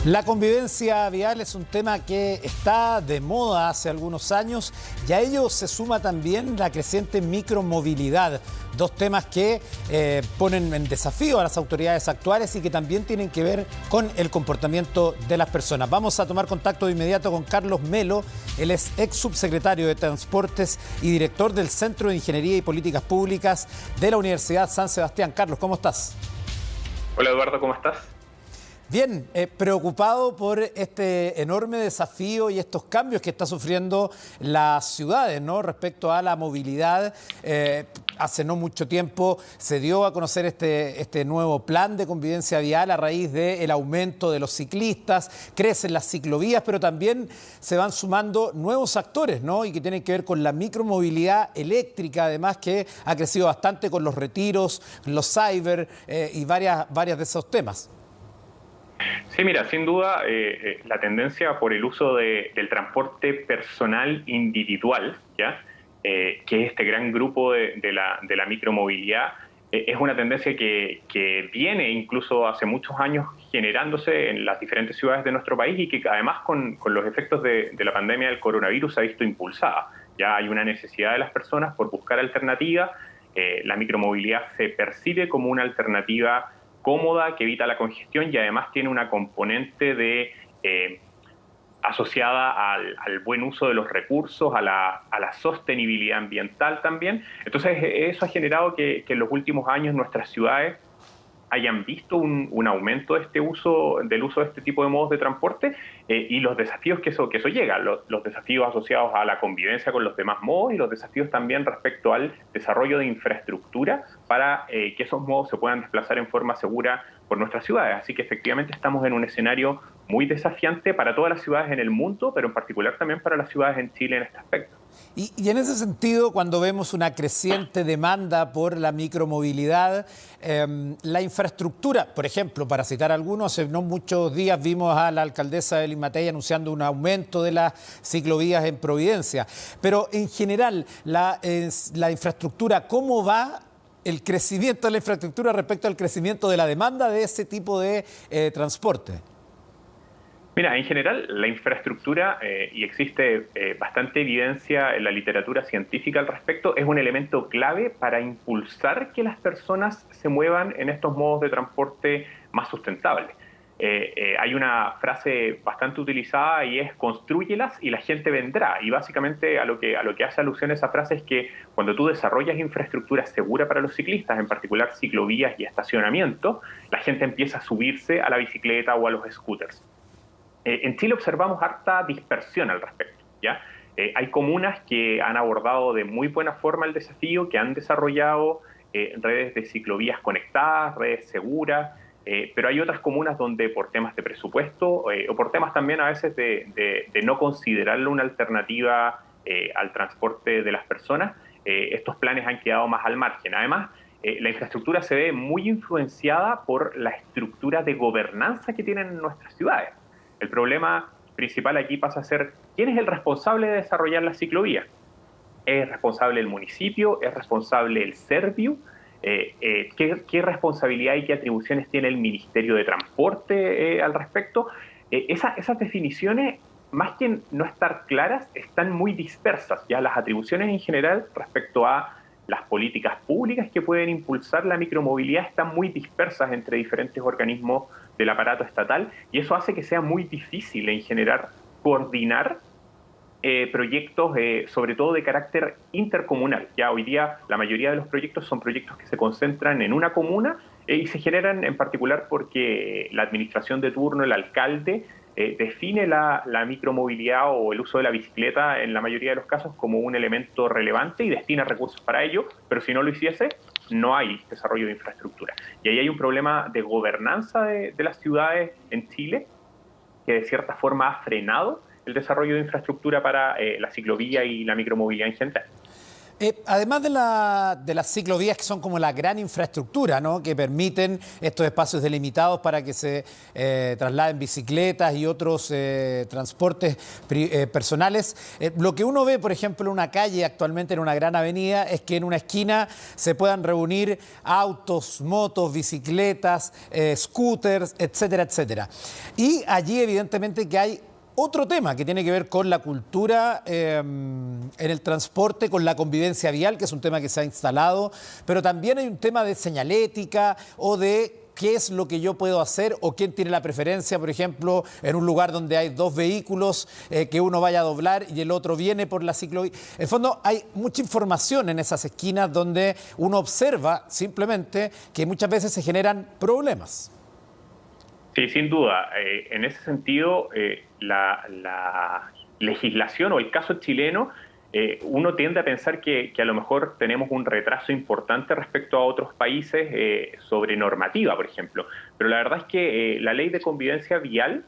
La convivencia vial es un tema que está de moda hace algunos años y a ello se suma también la creciente micromovilidad. Dos temas que ponen en desafío a las autoridades actuales y que también tienen que ver con el comportamiento de las personas. Vamos a tomar contacto de inmediato con Carlos Melo. Él es ex subsecretario de Transportes y director del Centro de Ingeniería y Políticas Públicas de la Universidad San Sebastián. Carlos, ¿cómo estás? Hola Eduardo, ¿cómo estás? Bien, preocupado por este enorme desafío y estos cambios que está sufriendo las ciudades, ¿no? Respecto a la movilidad. Hace no mucho tiempo se dio a conocer este nuevo plan de convivencia vial a raíz del aumento de los ciclistas, crecen las ciclovías, pero también se van sumando nuevos actores, ¿no? Y que tienen que ver con la micromovilidad eléctrica, además, que ha crecido bastante con los retiros, los cyber y varias de esos temas. Sí, mira, sin duda la tendencia por el uso del transporte personal individual, ¿ya? Que es este gran grupo de la micromovilidad, es una tendencia que viene incluso hace muchos años generándose en las diferentes ciudades de nuestro país y que además con los efectos de la pandemia del coronavirus se ha visto impulsada. Ya hay una necesidad de las personas por buscar alternativas. La micromovilidad se percibe como una alternativa cómoda, que evita la congestión y además tiene una componente asociada al buen uso de los recursos, a la sostenibilidad ambiental también. Entonces eso ha generado que en los últimos años nuestras ciudades hayan visto un aumento del uso de este tipo de modos de transporte y los desafíos que eso llega, los desafíos asociados a la convivencia con los demás modos y los desafíos también respecto al desarrollo de infraestructura para que esos modos se puedan desplazar en forma segura por nuestras ciudades. Así que efectivamente estamos en un escenario muy desafiante para todas las ciudades en el mundo, pero en particular también para las ciudades en Chile en este aspecto. Y en ese sentido, cuando vemos una creciente demanda por la micromovilidad, la infraestructura, por ejemplo, para citar algunos, hace no muchos días vimos a la alcaldesa de Limatei anunciando un aumento de las ciclovías en Providencia. Pero en general, la infraestructura, ¿cómo va el crecimiento de la infraestructura respecto al crecimiento de la demanda de ese tipo de transporte? Mira, en general la infraestructura, y existe bastante evidencia en la literatura científica al respecto, es un elemento clave para impulsar que las personas se muevan en estos modos de transporte más sustentables. Hay una frase bastante utilizada y es "constrúyelas y la gente vendrá", y básicamente a lo que hace alusión esa frase es que cuando tú desarrollas infraestructura segura para los ciclistas, en particular ciclovías y estacionamiento, la gente empieza a subirse a la bicicleta o a los scooters. En Chile observamos harta dispersión al respecto, ¿ya? Hay comunas que han abordado de muy buena forma el desafío, que han desarrollado redes de ciclovías conectadas, redes seguras, pero hay otras comunas donde por temas de presupuesto o por temas también a veces de no considerarlo una alternativa al transporte de las personas, estos planes han quedado más al margen. Además, la infraestructura se ve muy influenciada por la estructura de gobernanza que tienen nuestras ciudades. El problema principal aquí pasa a ser ¿quién es el responsable de desarrollar la ciclovía? ¿Es responsable el municipio? ¿Es responsable el Serviu? ¿Qué responsabilidad y qué atribuciones tiene el Ministerio de Transporte al respecto? Esas definiciones, más que no estar claras, están muy dispersas. Ya las atribuciones en general respecto a las políticas públicas que pueden impulsar la micromovilidad están muy dispersas entre diferentes organismos del aparato estatal y eso hace que sea muy difícil en general coordinar proyectos, sobre todo de carácter intercomunal. Ya hoy día la mayoría de los proyectos son proyectos que se concentran en una comuna y se generan en particular porque la administración de turno, el alcalde, define la micromovilidad o el uso de la bicicleta en la mayoría de los casos como un elemento relevante y destina recursos para ello, pero si no lo hiciese, no hay desarrollo de infraestructura. Y ahí hay un problema de gobernanza de las ciudades en Chile que de cierta forma ha frenado el desarrollo de infraestructura para la ciclovía y la micromovilidad en general. Además de las ciclovías, que son como la gran infraestructura, ¿no?, que permiten estos espacios delimitados para que se trasladen bicicletas y otros transportes personales, lo que uno ve, por ejemplo, en una calle actualmente, en una gran avenida, es que en una esquina se puedan reunir autos, motos, bicicletas, scooters, etcétera, etcétera. Y allí, evidentemente, que hay otro tema que tiene que ver con la cultura en el transporte, con la convivencia vial, que es un tema que se ha instalado, pero también hay un tema de señalética o de qué es lo que yo puedo hacer o quién tiene la preferencia, por ejemplo, en un lugar donde hay dos vehículos, que uno vaya a doblar y el otro viene por la ciclovía. En el fondo, hay mucha información en esas esquinas donde uno observa simplemente que muchas veces se generan problemas. Sí, sin duda. En ese sentido, la legislación o el caso chileno, uno tiende a pensar que a lo mejor tenemos un retraso importante respecto a otros países sobre normativa, por ejemplo. Pero la verdad es que la ley de convivencia vial,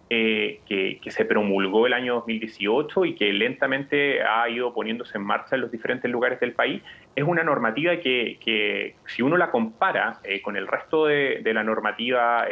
que se promulgó el año 2018 y que lentamente ha ido poniéndose en marcha en los diferentes lugares del país, es una normativa que si uno la compara con el resto de la normativa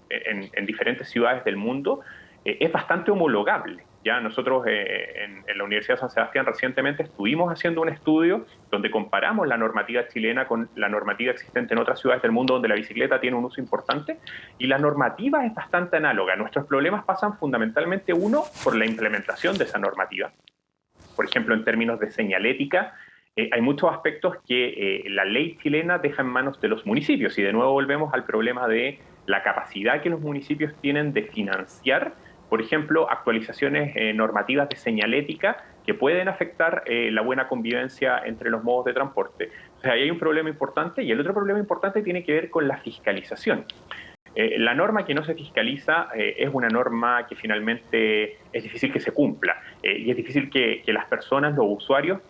en diferentes ciudades del mundo, es bastante homologable. Ya nosotros en la Universidad de San Sebastián recientemente estuvimos haciendo un estudio donde comparamos la normativa chilena con la normativa existente en otras ciudades del mundo donde la bicicleta tiene un uso importante, y la normativa es bastante análoga. Nuestros problemas pasan fundamentalmente, uno, por la implementación de esa normativa. Por ejemplo, en términos de señalética, hay muchos aspectos que la ley chilena deja en manos de los municipios, y de nuevo volvemos al problema de la capacidad que los municipios tienen de financiar, por ejemplo, actualizaciones normativas de señalética que pueden afectar la buena convivencia entre los modos de transporte. O sea, ahí hay un problema importante, y el otro problema importante tiene que ver con la fiscalización. La norma que no se fiscaliza es una norma que finalmente es difícil que se cumpla, y es difícil que las personas, los usuarios,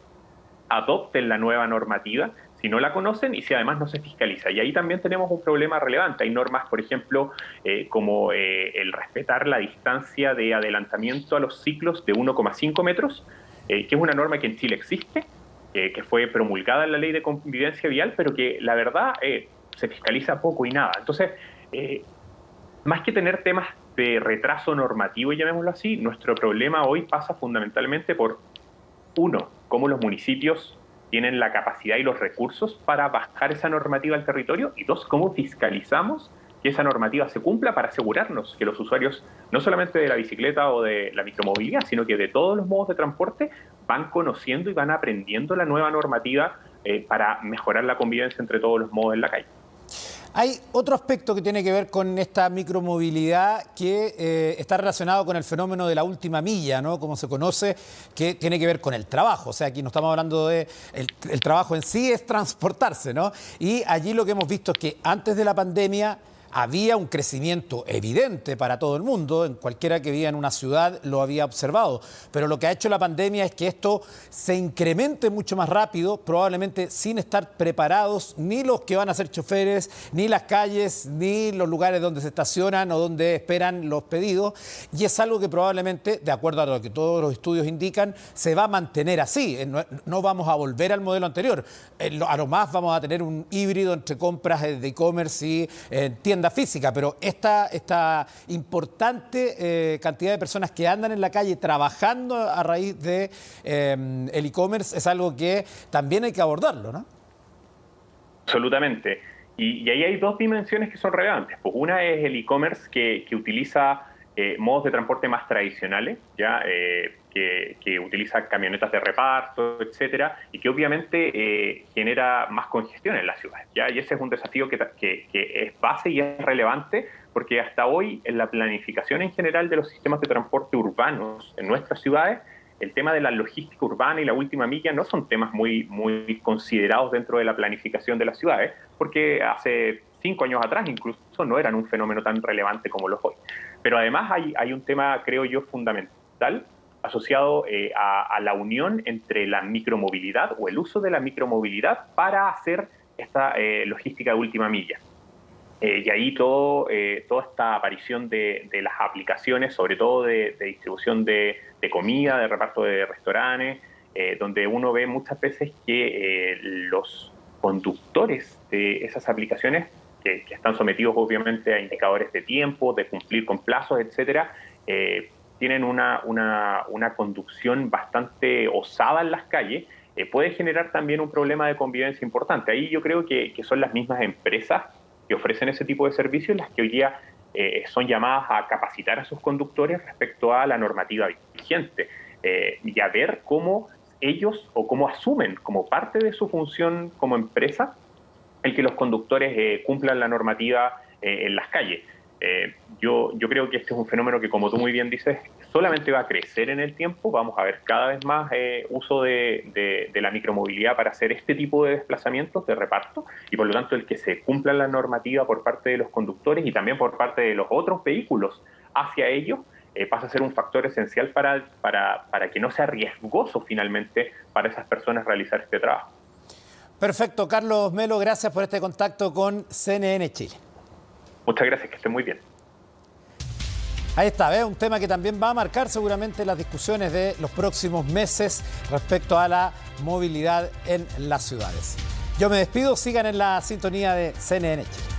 adopten la nueva normativa si no la conocen y si además no se fiscaliza. Y ahí también tenemos un problema relevante. Hay normas, por ejemplo, como el respetar la distancia de adelantamiento a los ciclos de 1,5 metros, que es una norma que en Chile existe, que fue promulgada en la ley de convivencia vial, pero que la verdad se fiscaliza poco y nada. Entonces, más que tener temas de retraso normativo, llamémoslo así, nuestro problema hoy pasa fundamentalmente por, uno, cómo los municipios tienen la capacidad y los recursos para bajar esa normativa al territorio, y dos, cómo fiscalizamos que esa normativa se cumpla para asegurarnos que los usuarios, no solamente de la bicicleta o de la micromovilidad, sino que de todos los modos de transporte, van conociendo y van aprendiendo la nueva normativa para mejorar la convivencia entre todos los modos en la calle. Hay otro aspecto que tiene que ver con esta micromovilidad que está relacionado con el fenómeno de la última milla, ¿no?, como se conoce, que tiene que ver con el trabajo. O sea, aquí no estamos hablando de el trabajo en sí, es transportarse, ¿no? Y allí lo que hemos visto es que antes de la pandemia había un crecimiento evidente para todo el mundo, en cualquiera que viva en una ciudad lo había observado, pero lo que ha hecho la pandemia es que esto se incremente mucho más rápido, probablemente sin estar preparados ni los que van a ser choferes, ni las calles, ni los lugares donde se estacionan o donde esperan los pedidos, y es algo que probablemente, de acuerdo a lo que todos los estudios indican, se va a mantener así. No vamos a volver al modelo anterior. A lo más vamos a tener un híbrido entre compras de e-commerce y tiendas física, pero esta importante cantidad de personas que andan en la calle trabajando a raíz de el e-commerce es algo que también hay que abordarlo, ¿no? Absolutamente. Y ahí hay dos dimensiones que son relevantes. Pues una es el e-commerce que utiliza modos de transporte más tradicionales, ¿ya? Que utiliza camionetas de reparto, etcétera, y que obviamente genera más congestión en la ciudad, ¿ya? Y ese es un desafío que es base y es relevante, porque hasta hoy en la planificación en general de los sistemas de transporte urbanos en nuestras ciudades, el tema de la logística urbana y la última milla no son temas muy considerados dentro de la planificación de las ciudades, porque hace 5 años atrás incluso no eran un fenómeno tan relevante como los hoy. Pero además hay un tema, creo yo, fundamental asociado a la unión entre la micromovilidad o el uso de la micromovilidad para hacer esta logística de última milla. Y ahí toda esta aparición de las aplicaciones, sobre todo de distribución de comida, de reparto de restaurantes donde uno ve muchas veces que los conductores de esas aplicaciones, que están sometidos obviamente a indicadores de tiempo, de cumplir con plazos, etcétera, tienen una conducción bastante osada en las calles, puede generar también un problema de convivencia importante. Ahí yo creo que son las mismas empresas que ofrecen ese tipo de servicios las que hoy día son llamadas a capacitar a sus conductores respecto a la normativa vigente y a ver cómo ellos o cómo asumen como parte de su función como empresa el que los conductores cumplan la normativa en las calles. Yo creo que este es un fenómeno que, como tú muy bien dices, solamente va a crecer en el tiempo. Vamos a ver cada vez más uso de la micromovilidad para hacer este tipo de desplazamientos de reparto, y por lo tanto el que se cumpla la normativa por parte de los conductores y también por parte de los otros vehículos hacia ellos pasa a ser un factor esencial para que no sea riesgoso finalmente para esas personas realizar este trabajo. Perfecto, Carlos Melo, gracias por este contacto con CNN Chile. Muchas gracias, que estén muy bien. Ahí está, ¿ves? Un tema que también va a marcar seguramente las discusiones de los próximos meses respecto a la movilidad en las ciudades. Yo me despido, sigan en la sintonía de CNN Chile.